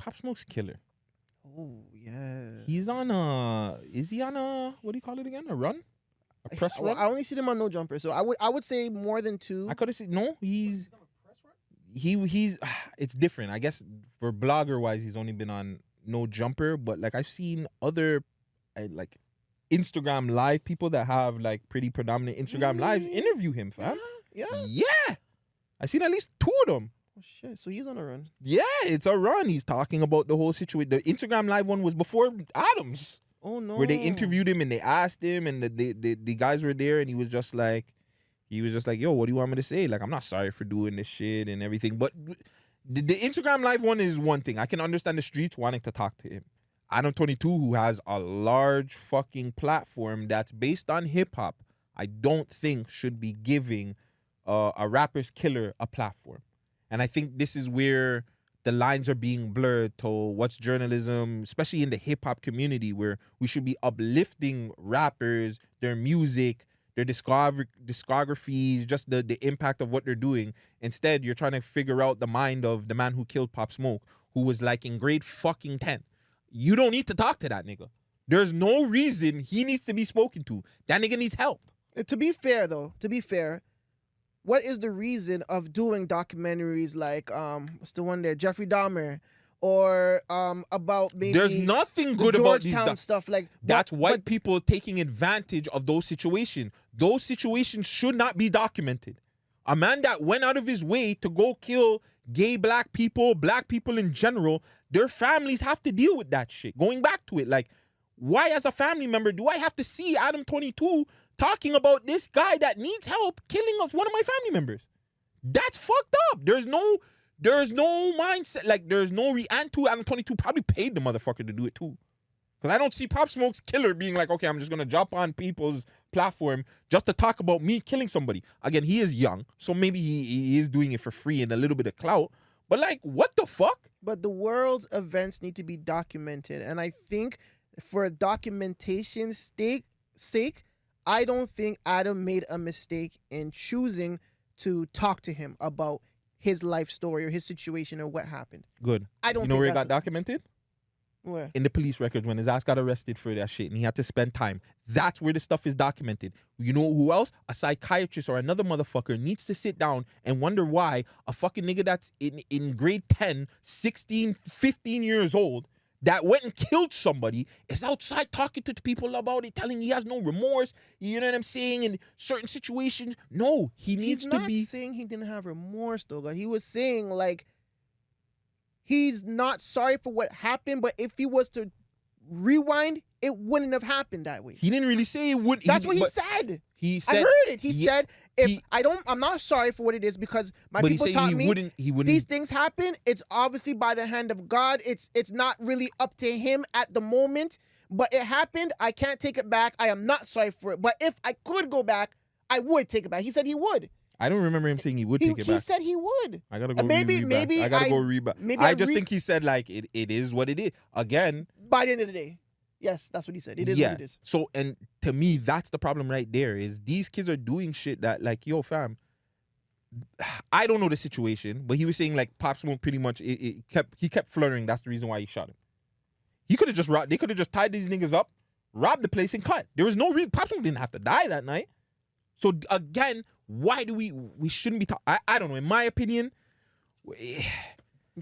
Pop Smoke's killer. Oh yeah. He's on is he on what do you call it again? A run? A press run? I only see them on No Jumper, so I would say more than 2. I could have said no. He's it's different. I guess for blogger wise, he's only been on No Jumper, but like I've seen other like Instagram live people that have like pretty predominant Instagram lives interview him, fam. Yeah. I seen at least 2 of them. Oh shit! So he's on a run. Yeah, it's a run. He's talking about the whole situation. The Instagram live one was before Adams. Oh no! Where they interviewed him and they asked him, and the guys were there, and he was just like, yo, what do you want me to say? Like, I'm not sorry for doing this shit and everything. But the Instagram live one is one thing. I can understand the streets wanting to talk to him. Adam 22, who has a large fucking platform that's based on hip hop, I don't think should be giving a rapper's killer a platform. And I think this is where the lines are being blurred to what's journalism, especially in the hip-hop community, where we should be uplifting rappers, their music, their discographies, just the impact of what they're doing. Instead, you're trying to figure out the mind of the man who killed Pop Smoke, who was like in grade fucking 10. You don't need to talk to that nigga. There's no reason he needs to be spoken to. That nigga needs help. To be fair, what is the reason of doing documentaries like what's the one there, Jeffrey Dahmer, or about maybe there's nothing good about these stuff like that's white people taking advantage of those situations. Those situations should not be documented. A man that went out of his way to go kill gay black people in general, their families have to deal with that shit. Going back to it, like, why as a family member do I have to see Adam 22 talking about this guy that needs help killing of one of my family members? That's fucked up. There's no mindset. Like, there's no and Adam 22 probably paid the motherfucker to do it too. Because I don't see Pop Smoke's killer being like, okay, I'm just gonna jump on people's platform just to talk about me killing somebody. Again, he is young, so maybe he is doing it for free and a little bit of clout. But like, what the fuck? But the world's events need to be documented, and I think for documentation's sake, I don't think Adam made a mistake in choosing to talk to him about his life story or his situation or what happened. Good. I don't. You know where it got documented? Where? In the police records when his ass got arrested for that shit and he had to spend time. That's where the stuff is documented. You know who else? A psychiatrist or another motherfucker needs to sit down and wonder why a fucking nigga that's in grade 10, 16, 15 years old that went and killed somebody is outside talking to people about it, telling he has no remorse. You know what I'm saying? In certain situations, no, he needs to be. He's not saying he didn't have remorse, though. He was saying, like, he's not sorry for what happened, but if he was to rewind, it wouldn't have happened that way. He didn't really say it would. That's what he said. He said, I heard it. He said, I'm not sorry for what it is because my people taught me he wouldn't. These things happen. It's obviously by the hand of God. It's not really up to him at the moment, but it happened. I can't take it back. I am not sorry for it. But if I could go back, I would take it back. He said he would. I don't remember him saying he would take it back. He said he would. I gotta go maybe I gotta go read back. I just think he said like it is what it is. Again, by the end of the day. Yes, that's what he said. It is what it is. So, and to me, that's the problem right there is these kids are doing shit that like, yo, fam, I don't know the situation, but he was saying like Pop Smoke pretty much he kept flirting. That's the reason why he shot him. He could have just they could have just tied these niggas up, robbed the place and cut. There was no reason. Pop Smoke didn't have to die that night. So again, why do we shouldn't be I don't know. In my opinion,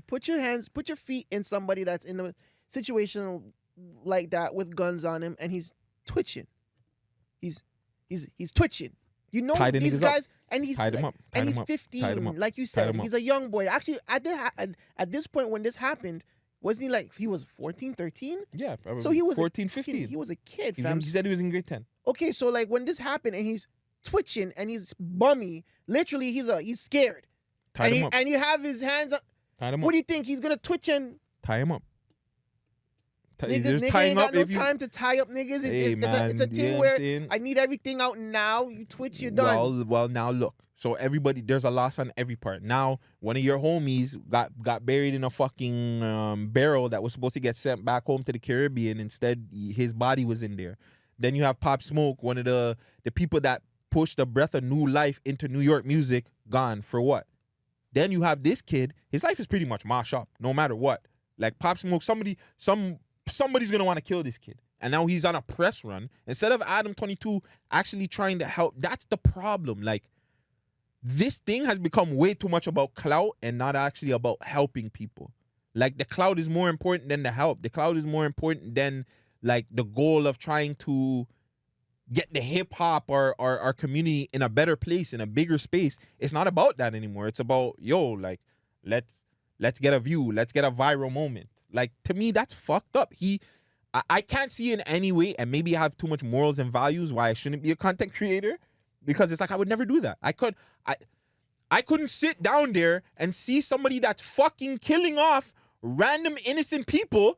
put your feet in somebody that's in a situation like that with guns on him and he's twitching. He's twitching. You know these guys, and he's tied him up. And he's 15, like you said. He's a young boy. Actually, at this point when this happened, wasn't he like he was 14, 13? Yeah, probably. So he was 14, 15. He was a kid, He fam. said he was in grade 10. Okay, so like when this happened and he's twitching and he's bummy, literally he's scared. Tied him up. And you have his hands up. Tied him up. What do you think? He's gonna twitch and tie him up. Niggas ain't got no time to tie up niggas. It's a thing where I need everything out now. You twitch, you're done. Well, now look. So everybody, there's a loss on every part. Now, one of your homies got buried in a fucking barrel that was supposed to get sent back home to the Caribbean. Instead, his body was in there. Then you have Pop Smoke, one of the people that pushed a breath of new life into New York music, gone for what? Then you have this kid. His life is pretty much mash up, no matter what. Like Pop Smoke, somebody's gonna want to kill this kid. And now he's on a press run. Instead of Adam 22 actually trying to help, that's the problem. Like, this thing has become way too much about clout and not actually about helping people. Like, the clout is more important than the help. The clout is more important than, like, the goal of trying to get the hip hop or our community in a better place, in a bigger space. It's not about that anymore. It's about, like, let's get a view. Let's get a viral moment. Like, to me, that's fucked up. I can't see in any way, and maybe I have too much morals and values why I shouldn't be a content creator, because it's like I would never do that. I couldn't sit down there and see somebody that's fucking killing off random innocent people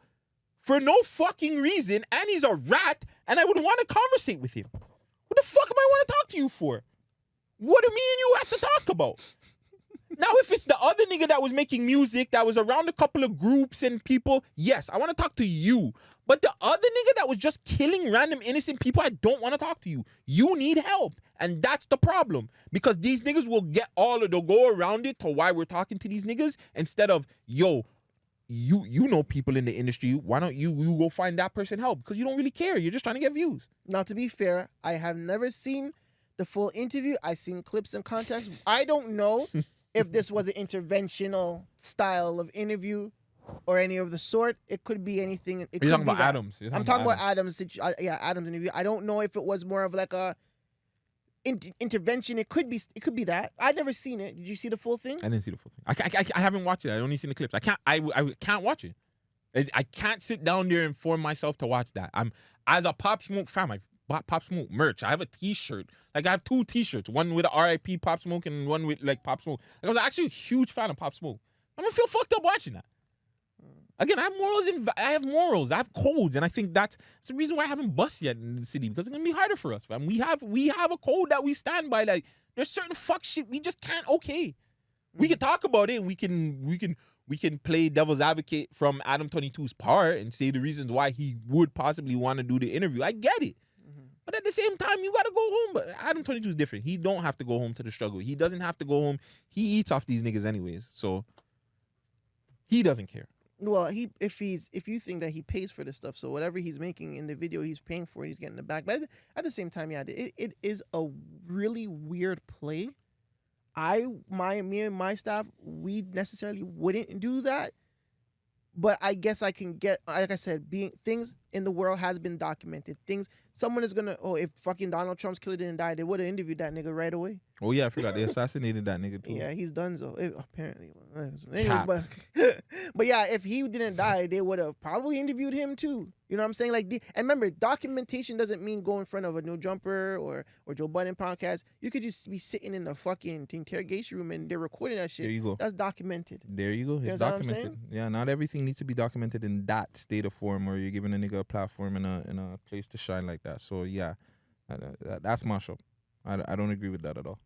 for no fucking reason, and he's a rat, and I would want to conversate with him. What the fuck am I want to talk to you for? What do me and you have to talk about? Now, if it's the other nigga that was making music, that was around a couple of groups and people, yes, I want to talk to you. But the other nigga that was just killing random innocent people, I don't want to talk to you. You need help. And that's the problem. Because these niggas will they'll go around it to why we're talking to these niggas instead of, you know people in the industry. Why don't you go find that person help? Because you don't really care. You're just trying to get views. Now, to be fair, I have never seen the full interview. I've seen clips and context. I don't know if this was an interventional style of interview or any of the sort. It could be anything. You're talking about Adams. I'm talking about Adams. Adams interview. I don't know if it was more of like a intervention. It could be that. I've never seen it. Did you see the full thing? I didn't see the full thing. I haven't watched it. I only seen the clips. I can't watch it. I can't sit down there and force myself to watch that. As a Pop Smoke fan, I bought Pop Smoke merch. I have a t-shirt. Like, I have 2 t-shirts. One with a RIP Pop Smoke and one with, like, Pop Smoke. Like, I was actually a huge fan of Pop Smoke. I'm gonna feel fucked up watching that. Again, I have morals. I have codes, and I think that's the reason why I haven't bust yet in the city, because it's gonna be harder for us. Man. We have a code that we stand by. Like, there's certain fuck shit we just can't okay. We can talk about it, and we can play devil's advocate from Adam 22's part and say the reasons why he would possibly want to do the interview. I get it. But at the same time, you got to go home. But Adam 22 is different. He don't have to go home to the struggle. He doesn't have to go home. He eats off these niggas anyways. So he doesn't care. Well, if you think that he pays for this stuff, so whatever he's making in the video, he's paying for it, he's getting it back. But at the same time, yeah, it is a really weird play. Me and my staff, we necessarily wouldn't do that. But I guess I can get, like I said, things in the world has been documented. Someone is gonna, if fucking Donald Trump's killer didn't die, they would have interviewed that nigga right away. Oh yeah, I forgot they assassinated that nigga too. Yeah, he's done so. Apparently. Anyways, but yeah, if he didn't die, they would have probably interviewed him too. You know what I'm saying? Like, and remember, documentation doesn't mean go in front of a No Jumper or Joe Budden podcast. You could just be sitting in the fucking interrogation room and they're recording that shit. There you go. That's documented. There you go. It's documented. Yeah, not everything needs to be documented in that state of form, or you're giving a nigga a platform and a place to shine like that. So yeah, that's mashed up. I don't agree with that at all.